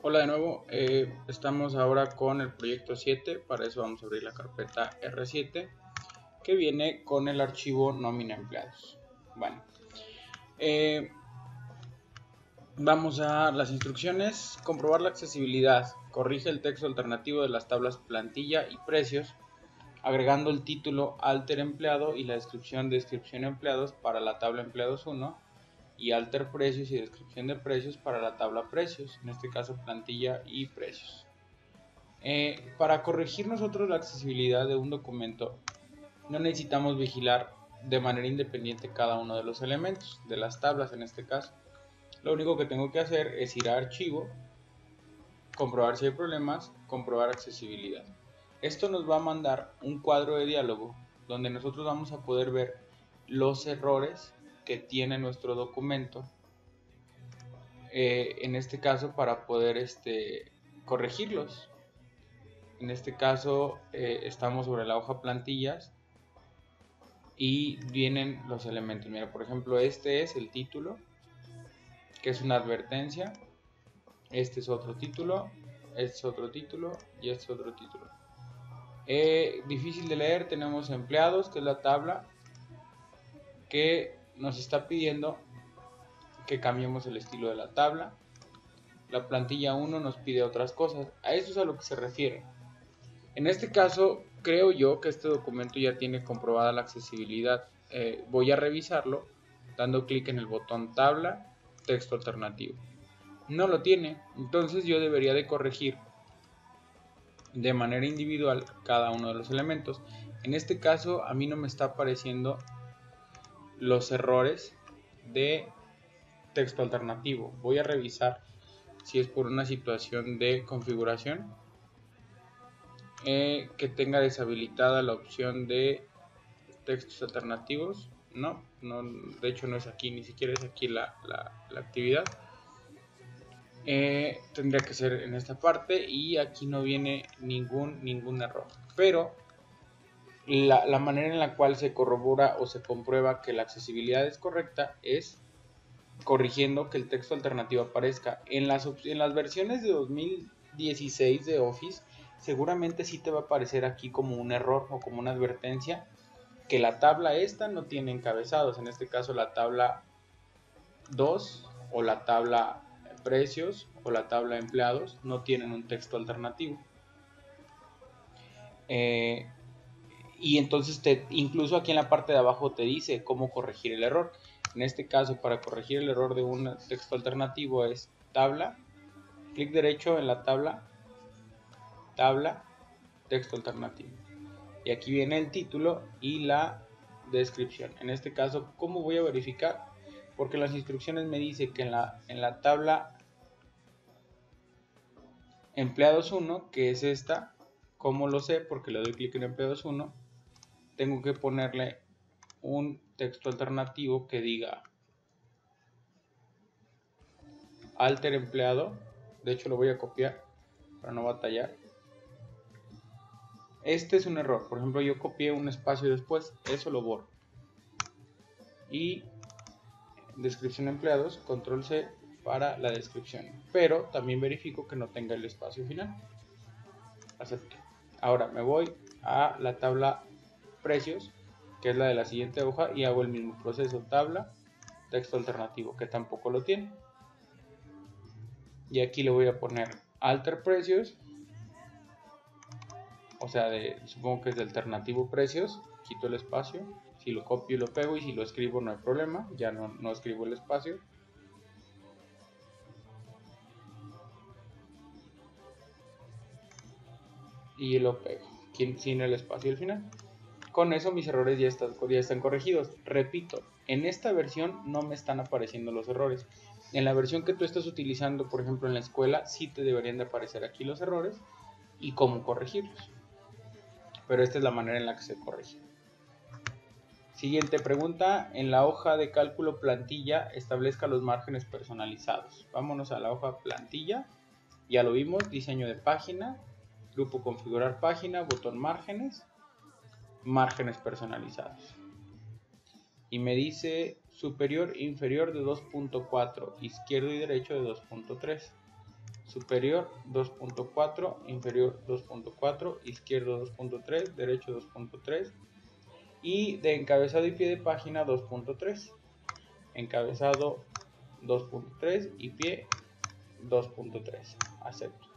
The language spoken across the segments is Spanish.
Hola de nuevo, estamos ahora con el proyecto 7, para eso vamos a abrir la carpeta R7 que viene con el archivo nómina empleados. Bueno, eh, vamos a las instrucciones. Comprobar la accesibilidad. Corrige el texto alternativo de las tablas plantilla y precios, agregando el título alter empleado y la descripción empleados para la tabla empleados 1 y alter precios y descripción de precios para la tabla precios, en este caso plantilla y precios. Para corregir nosotros la accesibilidad de un documento, no necesitamos vigilar de manera independiente cada uno de los elementos, de las tablas en este caso. Lo único que tengo que hacer es ir a archivo, comprobar si hay problemas, comprobar accesibilidad. Esto nos va a mandar un cuadro de diálogo donde nosotros vamos a poder ver los errores que tiene nuestro documento, en este caso para poder corregirlos. En este caso estamos sobre la hoja plantillas y vienen los elementos. Mira, por ejemplo, este es el título, que es una advertencia. Este es otro título, este es otro título y este es otro título. Difícil de leer, tenemos empleados, que es la tabla que nos está pidiendo que cambiemos el estilo de la tabla. La plantilla 1 nos pide otras cosas. A eso es a lo que se refiere. En este caso, creo yo que este documento ya tiene comprobada la accesibilidad. Voy a revisarlo dando clic en el botón tabla, texto alternativo. No lo tiene, entonces yo debería de corregir de manera individual cada uno de los elementos. En este caso, a mí no me está apareciendo los errores de texto alternativo. Voy a revisar si es por una situación de configuración. Que tenga deshabilitada la opción de textos alternativos. No, de hecho no es aquí, ni siquiera es aquí la actividad. Tendría que ser en esta parte y aquí no viene ningún error. Pero la manera en la cual se corrobora o se comprueba que la accesibilidad es correcta es corrigiendo que el texto alternativo aparezca. En las versiones de 2016 de Office seguramente sí te va a aparecer aquí como un error o como una advertencia que la tabla esta no tiene encabezados, en este caso la tabla 2 o la tabla precios o la tabla empleados no tienen un texto alternativo. Y entonces incluso aquí en la parte de abajo te dice cómo corregir el error. En este caso, para corregir el error de un texto alternativo es tabla, clic derecho en la tabla, texto alternativo. Y aquí viene el título y la descripción. En este caso, ¿cómo voy a verificar? Porque las instrucciones me dicen que en la tabla empleados 1, que es esta, ¿cómo lo sé? Porque le doy clic en empleados 1, tengo que ponerle un texto alternativo que diga alter empleado. De hecho lo voy a copiar para no batallar. Este es un error, por ejemplo yo copié un espacio después, eso lo borro. Y descripción empleados, control C para la descripción, pero también verifico que no tenga el espacio final. Acepto. Ahora me voy a la tabla precios, que es la de la siguiente hoja, y hago el mismo proceso, tabla, texto alternativo, que tampoco lo tiene. Y aquí le voy a poner alter precios, o sea, supongo que es de alternativo precios, quito el espacio, si lo copio y lo pego, y si lo escribo no hay problema, ya no escribo el espacio. Y lo pego, sin el espacio al final. Con eso mis errores ya están corregidos. Repito, en esta versión no me están apareciendo los errores. En la versión que tú estás utilizando, por ejemplo en la escuela, sí te deberían de aparecer aquí los errores y cómo corregirlos. Pero esta es la manera en la que se corrige. Siguiente pregunta, en la hoja de cálculo plantilla establezca los márgenes personalizados. Vámonos a la hoja plantilla, ya lo vimos, diseño de página, grupo configurar página, botón márgenes personalizados. Y me dice superior e inferior de 2.4, izquierdo y derecho de 2.3. superior 2.4, inferior 2.4, izquierdo 2.3, derecho 2.3 y de encabezado y pie de página 2.3, encabezado 2.3 y pie 2.3, acepto.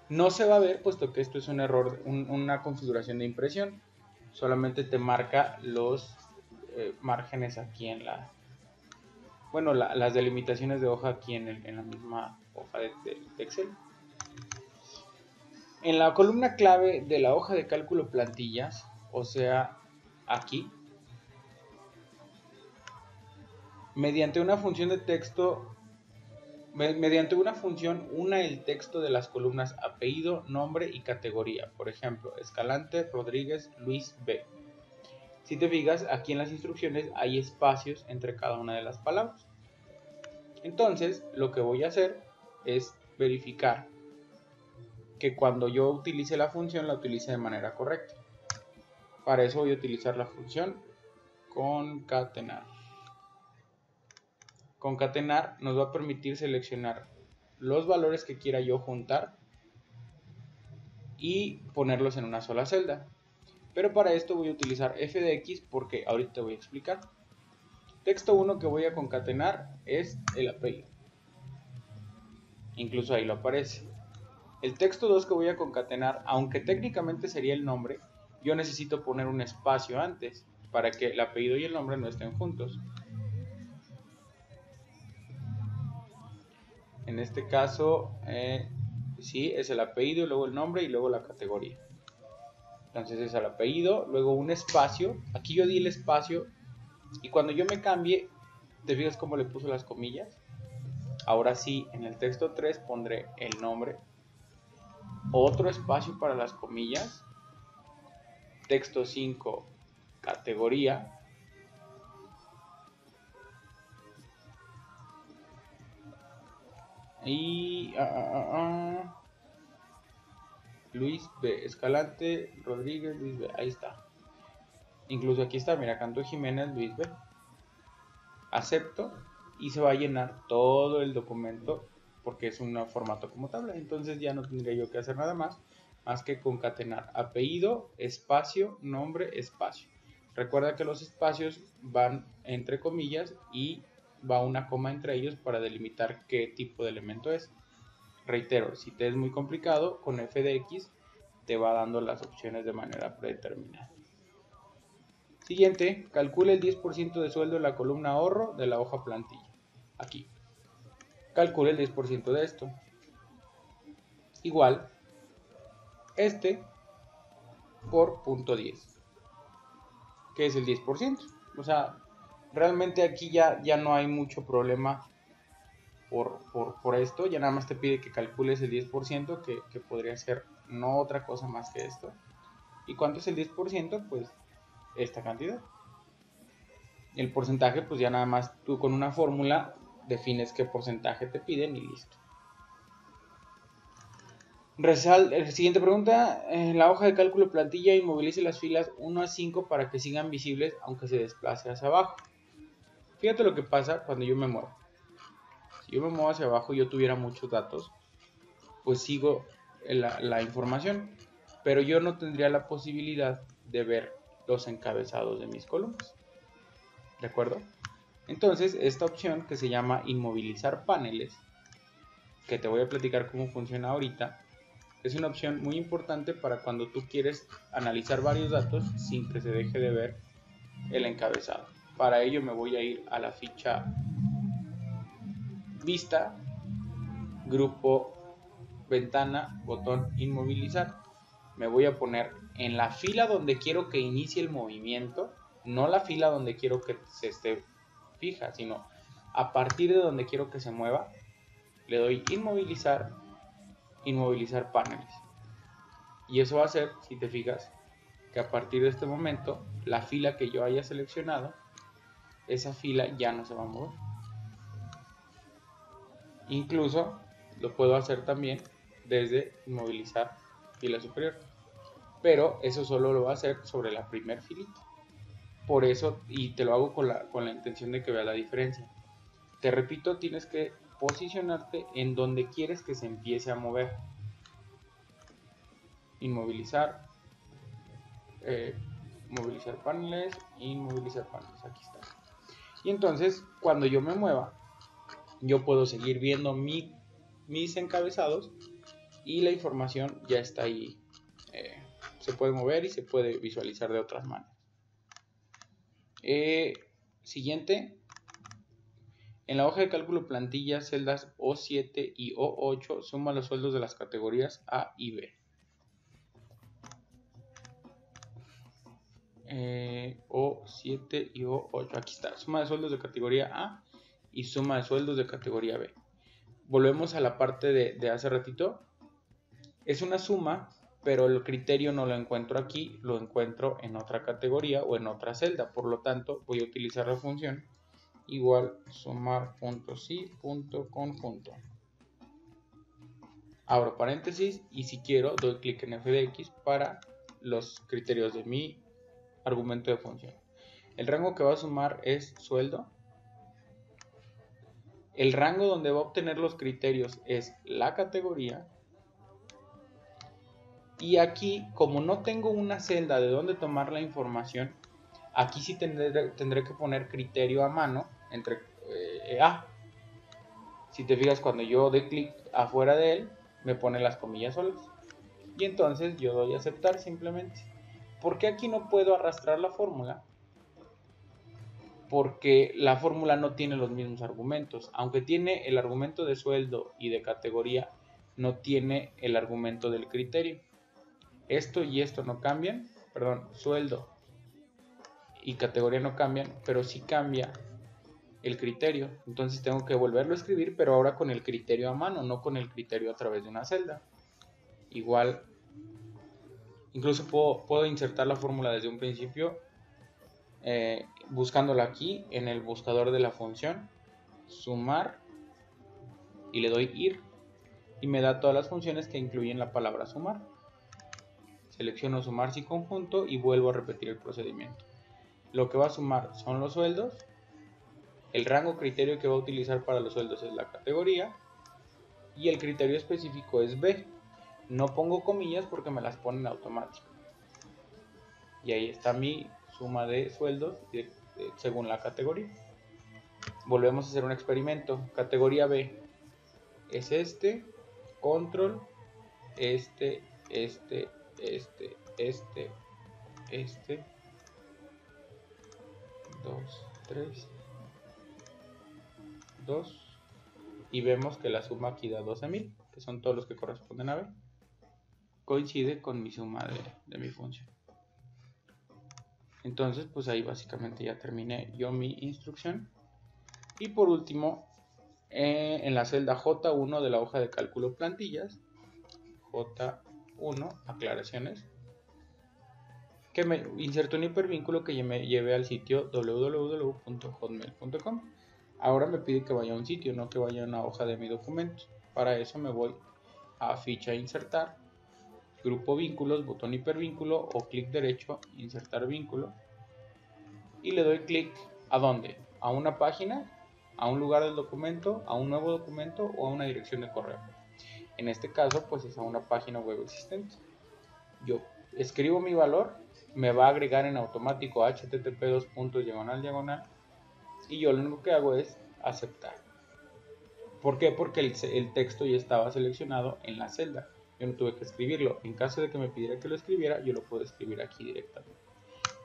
No se va a ver puesto que esto es un error, una configuración de impresión, solamente te marca los márgenes aquí en la, bueno, las delimitaciones de hoja aquí en la misma hoja de Excel. En la columna clave de la hoja de cálculo plantillas, o sea, aquí, mediante una función de texto, mediante una función, una el texto de las columnas apellido, nombre y categoría. Por ejemplo, Escalante, Rodríguez, Luis B. Si te fijas, aquí en las instrucciones hay espacios entre cada una de las palabras. Entonces, lo que voy a hacer es verificar que cuando yo utilice la función, la utilice de manera correcta. Para eso voy a utilizar la función concatenar. Concatenar nos va a permitir seleccionar los valores que quiera yo juntar y ponerlos en una sola celda. Pero para esto voy a utilizar f de x porque ahorita te voy a explicar. Texto 1 que voy a concatenar es el apellido. Incluso ahí lo aparece. El texto 2 que voy a concatenar, aunque técnicamente sería el nombre, yo necesito poner un espacio antes para que el apellido y el nombre no estén juntos. En este caso, sí, es el apellido, luego el nombre y luego la categoría. Entonces es el apellido, luego un espacio. Aquí yo di el espacio y cuando yo me cambie, ¿te fijas cómo le puso las comillas? Ahora sí, en el texto 3 pondré el nombre, otro espacio para las comillas, texto 5, categoría, y Luis B, Escalante, Rodríguez, Luis B, ahí está. Incluso aquí está, mira, Cantú Jiménez, Luis B. Acepto y se va a llenar todo el documento porque es un formato como tabla. Entonces ya no tendría yo que hacer nada más que concatenar apellido, espacio, nombre, espacio. Recuerda que los espacios van entre comillas y va una coma entre ellos para delimitar qué tipo de elemento es. Reitero, si te es muy complicado, con f de x te va dando las opciones de manera predeterminada. Siguiente, calcule el 10% de sueldo en la columna ahorro de la hoja plantilla. Aquí. Calcule el 10% de esto. Igual, este por punto 10. Que es el 10%. O sea, realmente aquí ya no hay mucho problema por esto. Ya nada más te pide que calcules el 10%, que podría ser no otra cosa más que esto. ¿Y cuánto es el 10%? Pues esta cantidad. El porcentaje, pues ya nada más tú con una fórmula defines qué porcentaje te piden y listo. Siguiente pregunta. En la hoja de cálculo plantilla inmovilice las filas 1 a 5 para que sigan visibles aunque se desplace hacia abajo. Fíjate lo que pasa cuando yo me muevo. Si yo me muevo hacia abajo y yo tuviera muchos datos, pues sigo la información, pero yo no tendría la posibilidad de ver los encabezados de mis columnas. ¿De acuerdo? Entonces, esta opción que se llama inmovilizar paneles, que te voy a platicar cómo funciona ahorita, es una opción muy importante para cuando tú quieres analizar varios datos sin que se deje de ver el encabezado. Para ello me voy a ir a la ficha Vista, Grupo, Ventana, botón Inmovilizar. Me voy a poner en la fila donde quiero que inicie el movimiento, no la fila donde quiero que se esté fija, sino a partir de donde quiero que se mueva. Le doy inmovilizar paneles. Y eso va a hacer, si te fijas, que a partir de este momento, la fila que yo haya seleccionado, esa fila ya no se va a mover. Incluso lo puedo hacer también desde inmovilizar fila superior. Pero eso solo lo va a hacer sobre la primer filita. Por eso, y te lo hago con la intención de que veas la diferencia. Te repito, tienes que posicionarte en donde quieres que se empiece a mover. Inmovilizar, movilizar paneles, inmovilizar paneles, aquí está. Y entonces cuando yo me mueva, yo puedo seguir viendo mis encabezados y la información ya está ahí. Se puede mover y se puede visualizar de otras maneras. Siguiente. En la hoja de cálculo plantilla, celdas O7 y O8 suma los sueldos de las categorías A y B. O7 y O8, aquí está, suma de sueldos de categoría A y suma de sueldos de categoría B. Volvemos a la parte de hace ratito. Es una suma, pero el criterio no lo encuentro aquí, lo encuentro en otra categoría o en otra celda. Por lo tanto, voy a utilizar la función igual sumar.si.conjunto. Abro paréntesis y si quiero doy clic en f de x para los criterios de mi argumento de función. El rango que va a sumar es sueldo. El rango donde va a obtener los criterios es la categoría. Y aquí, como no tengo una celda de donde tomar la información, aquí sí tendré que poner criterio a mano entre A. Si te fijas, cuando yo doy clic afuera de él, me pone las comillas solas. Y entonces yo doy a aceptar simplemente. ¿Por qué aquí no puedo arrastrar la fórmula? Porque la fórmula no tiene los mismos argumentos. Aunque tiene el argumento de sueldo y de categoría, no tiene el argumento del criterio. Esto y esto no cambian, perdón, sueldo y categoría no cambian, pero sí cambia el criterio. Entonces tengo que volverlo a escribir, pero ahora con el criterio a mano, no con el criterio a través de una celda. Igual, incluso puedo insertar la fórmula desde un principio, buscándola aquí en el buscador de la función, sumar, y le doy ir, y me da todas las funciones que incluyen la palabra sumar. Selecciono sumar si conjunto y vuelvo a repetir el procedimiento. Lo que va a sumar son los sueldos. El rango criterio que va a utilizar para los sueldos es la categoría. Y el criterio específico es B. No pongo comillas porque me las ponen automático. Y ahí está mi suma de sueldos según la categoría. Volvemos a hacer un experimento. Categoría B es este. Control. Este. 2, 3, 2 y vemos que la suma aquí da 12.000, que son todos los que corresponden a B. Coincide con mi suma de mi función. Entonces pues ahí básicamente ya terminé yo mi instrucción. Y por último, en la celda J1 de la hoja de cálculo plantillas, J1, aclaraciones, que me inserto un hipervínculo que me lleve al sitio www.hotmail.com. Ahora me pide que vaya a un sitio, no que vaya a una hoja de mi documento. Para eso me voy a ficha insertar, grupo vínculos, botón hipervínculo o clic derecho, insertar vínculo. Y le doy clic ¿a dónde? A una página, a un lugar del documento, a un nuevo documento o a una dirección de correo. En este caso pues es a una página web existente. Yo escribo mi valor, me va a agregar en automático http:// y yo lo único que hago es aceptar. ¿Por qué? Porque el texto ya estaba seleccionado en la celda. Yo no tuve que escribirlo. En caso de que me pidiera que lo escribiera, yo lo puedo escribir aquí directamente.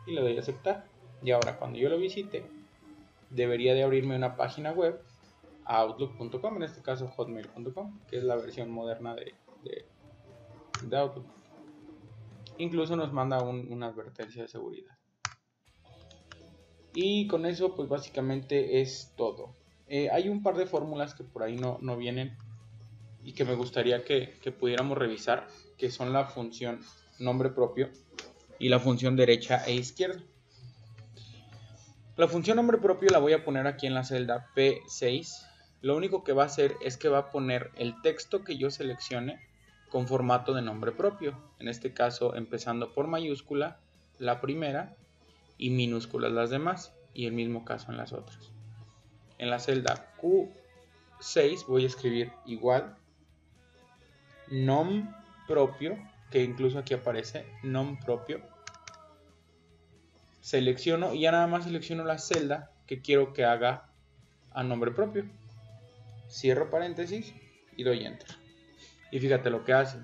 Y le doy a aceptar. Y ahora cuando yo lo visite, debería de abrirme una página web a outlook.com, en este caso hotmail.com, que es la versión moderna de Outlook. Incluso nos manda una advertencia de seguridad. Y con eso pues básicamente es todo. Hay un par de fórmulas que por ahí no vienen y que me gustaría que pudiéramos revisar, que son la función nombre propio y la función derecha e izquierda. La función nombre propio la voy a poner aquí en la celda P6. Lo único que va a hacer es que va a poner el texto que yo seleccione con formato de nombre propio. En este caso empezando por mayúscula la primera y minúsculas las demás, y el mismo caso en las otras. En la celda Q 6 voy a escribir igual nom propio, que incluso aquí aparece nom propio. Selecciono y ya nada más selecciono la celda que quiero que haga a nombre propio. Cierro paréntesis y doy enter. Y fíjate lo que hace.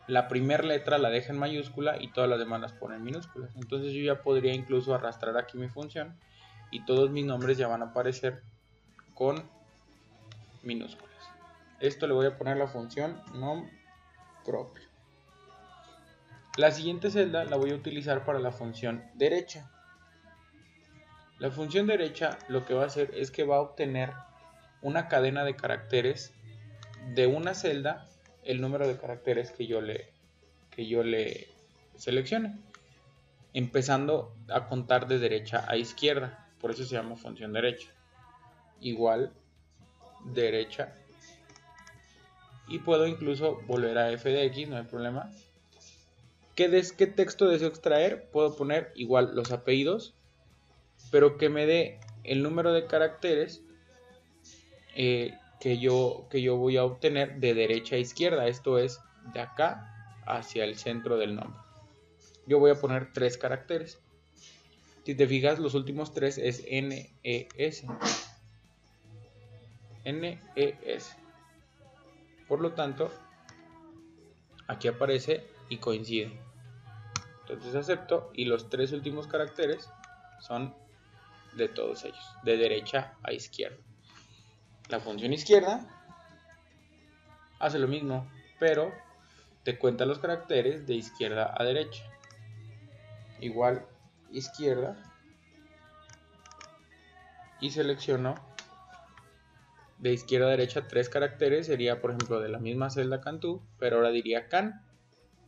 La primera letra la deja en mayúscula y todas las demás las pone en minúsculas. Entonces yo ya podría incluso arrastrar aquí mi función y todos mis nombres ya van a aparecer con minúsculas. Esto le voy a poner la función nom propio. La siguiente celda la voy a utilizar para la función derecha. La función derecha lo que va a hacer es que va a obtener una cadena de caracteres de una celda, el número de caracteres que yo le seleccione, empezando a contar de derecha a izquierda. Por eso se llama función derecha. Igual derecha. Y puedo incluso volver a f de x, no hay problema. ¿Qué texto deseo extraer? Puedo poner igual los apellidos, pero que me dé el número de caracteres que yo voy a obtener de derecha a izquierda. Esto es de acá hacia el centro del nombre. Yo voy a poner 3 caracteres. Si te fijas, los últimos 3 es NES. NES. Por lo tanto, aquí aparece y coincide. Entonces acepto y los 3 últimos caracteres son de todos ellos, de derecha a izquierda. La función izquierda hace lo mismo, pero te cuenta los caracteres de izquierda a derecha. Igual izquierda y selecciono de izquierda a derecha 3 caracteres. Sería, por ejemplo, de la misma celda Cantú, pero ahora diría can,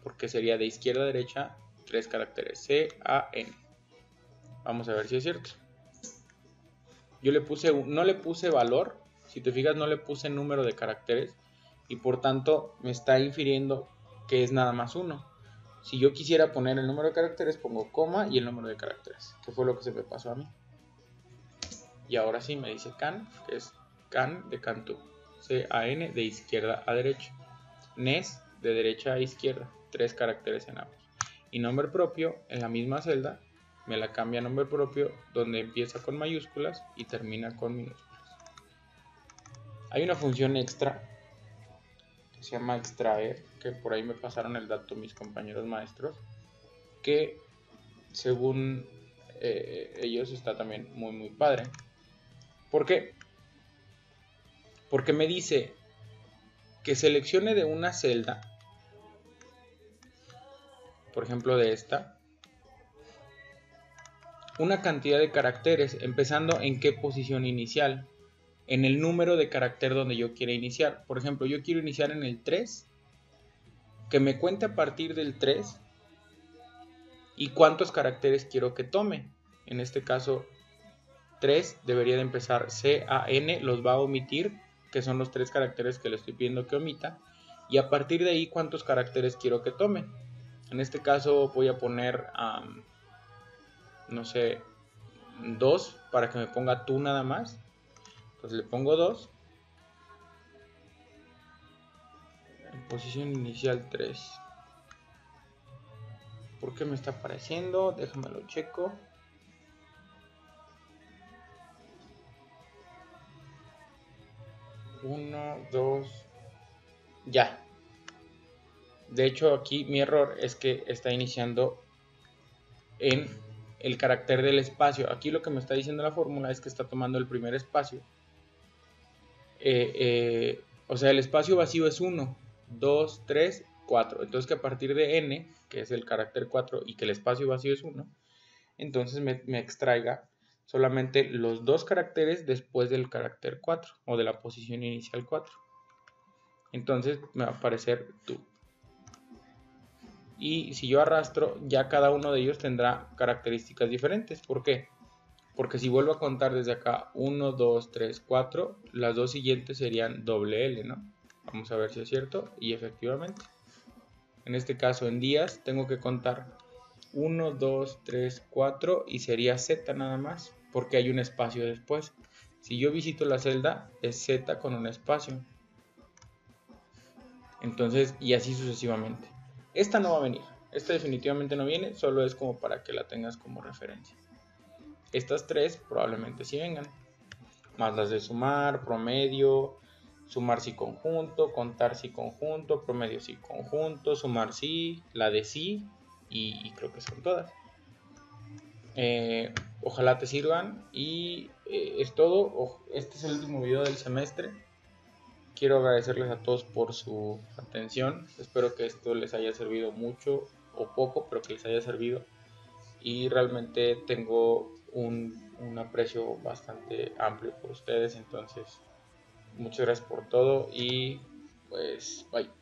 porque sería de izquierda a derecha 3 caracteres, C-A-N. Vamos a ver si es cierto. Yo no le puse valor, si te fijas no le puse número de caracteres y por tanto me está infiriendo que es nada más 1. Si yo quisiera poner el número de caracteres, pongo coma y el número de caracteres, que fue lo que se me pasó a mí. Y ahora sí me dice can, que es can de Cantú, C-A-N de izquierda a derecha, NES de derecha a izquierda, 3 caracteres en ambos. Y nombre propio, en la misma celda, me la cambia a nombre propio, donde empieza con mayúsculas y termina con minúsculas. Hay una función extra que se llama extraer, que por ahí me pasaron el dato mis compañeros maestros, que según ellos está también muy padre. ¿Por qué? Porque me dice que seleccione de una celda, por ejemplo de esta, una cantidad de caracteres, empezando en qué posición inicial, en el número de carácter donde yo quiera iniciar. Por ejemplo, yo quiero iniciar en el 3, que me cuente a partir del 3 y cuántos caracteres quiero que tome. En este caso 3 debería de empezar C-A-N, los va a omitir, que son los 3 caracteres que le estoy pidiendo que omita, y a partir de ahí cuántos caracteres quiero que tome. En este caso voy a poner no sé, 2 para que me ponga tú nada más. Entonces le pongo 2. En posición inicial 3. ¿Por qué me está apareciendo? Déjame lo checo. Uno, 2. Ya. De hecho aquí mi error es que está iniciando en el carácter del espacio. Aquí lo que me está diciendo la fórmula es que está tomando el primer espacio. O sea, el espacio vacío es 1, 2, 3, 4. Entonces que a partir de n, que es el carácter 4, y que el espacio vacío es 1, entonces me extraiga solamente los 2 caracteres después del carácter 4 o de la posición inicial 4. Entonces me va a aparecer tú. Y si yo arrastro, ya cada uno de ellos tendrá características diferentes. ¿Por qué? Porque si vuelvo a contar desde acá 1, 2, 3, 4, las dos siguientes serían doble L, ¿no? Vamos a ver si es cierto. Y efectivamente, en este caso en días tengo que contar 1, 2, 3, 4 y sería Z nada más, porque hay un espacio después. Si yo visito la celda, es Z con un espacio. Entonces, y así sucesivamente. Esta no va a venir. Esta definitivamente no viene, solo es como para que la tengas como referencia. Estas tres probablemente sí vengan. Más las de sumar, promedio, sumar sí conjunto, contar sí conjunto, promedio sí conjunto, sumar sí, la de sí, y creo que son todas. Ojalá te sirvan y es todo. Este es el último video del semestre. Quiero agradecerles a todos por su atención. Espero que esto les haya servido mucho o poco, pero que les haya servido. Y realmente tengo un aprecio bastante amplio por ustedes. Entonces, muchas gracias por todo y pues bye.